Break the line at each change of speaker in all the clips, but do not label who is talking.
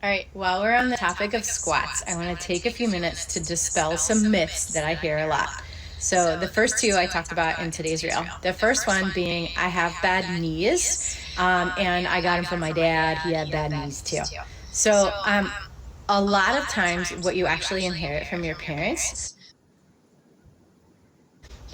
All right, while we're on the topic of squats, I want to take a few minutes to dispel some myths that I hear a lot. So, the first two I talked about in today's reel. The first one being I have bad knees, and I got them from my dad. He had bad knees too. So, a lot of times, what you actually inherit from your parents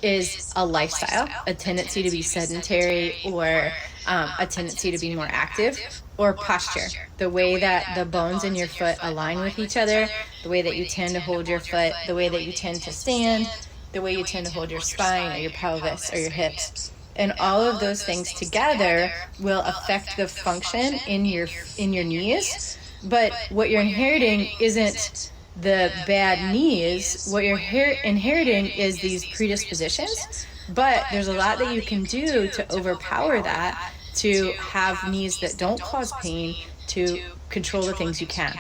is a lifestyle, a tendency to be sedentary, or a tendency to be more active, or posture. The way that the bones in your foot align with each other, the way that you tend to hold your foot, the way that you tend to stand, the way you tend to hold your spine or your pelvis or your hips. And all of those things together will affect the function in your knees. But what you're inheriting isn't the bad knees. What you're inheriting is these predispositions, but there's a lot that you can do to overpower that, to have knees that don't cause pain, to control the things you can.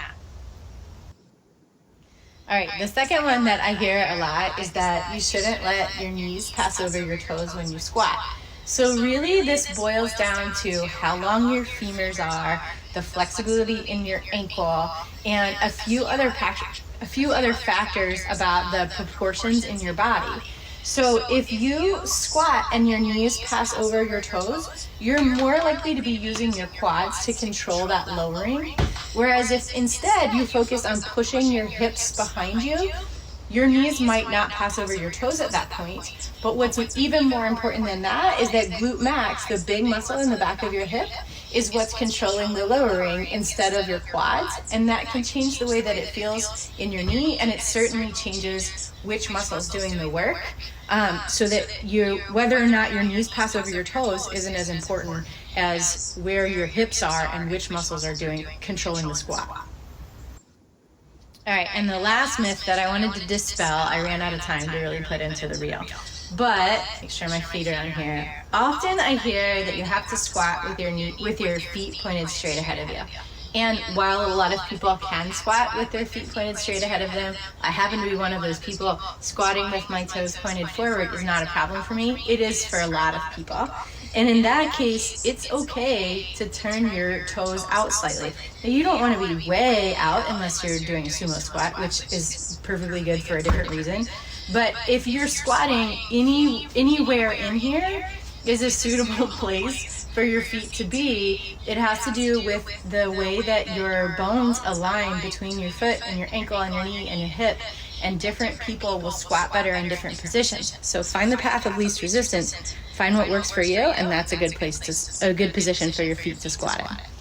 All right, the second one that I hear a lot is that you shouldn't let your knees pass over your toes when you squat. So really this boils down to how long your femurs are, the flexibility in your ankle, and a few other factors about the proportions in your body. So if you squat and your knees pass over your toes, you're more likely to be using your quads to control that lowering. Whereas if instead you focus on pushing your hips behind you, your knees might not pass over your toes at that point. But what's even more important than that is that glute max, the big muscle in the back of your hip, is what's controlling the lowering instead of your quads. And that can change the way that it feels in your knee, and it certainly changes which muscle is doing the work. So that whether or not your knees pass over your toes isn't as important as where your hips are and which muscles are controlling the squat. All right, and the last myth that I wanted to dispel, I ran out of time to really put into the reel, but make sure my feet are on here. Often I hear that you have to squat with your feet pointed straight ahead of you. And while a lot of people can squat with their feet pointed straight ahead of them, I happen to be one of those people. Squatting with my toes pointed forward is not a problem for me. It is for a lot of people. And in that case, it's okay to turn your toes out slightly. Now, you don't want to be way out unless you're doing a sumo squat, which is perfectly good for a different reason. But if you're squatting anywhere in here is a suitable place for your feet to be, it has to do with the way that your bones align between your foot and your ankle and your knee and your hip. And different people will squat better in different positions. So find the path of least resistance, find what works for you, and that's a good position for your feet to squat in.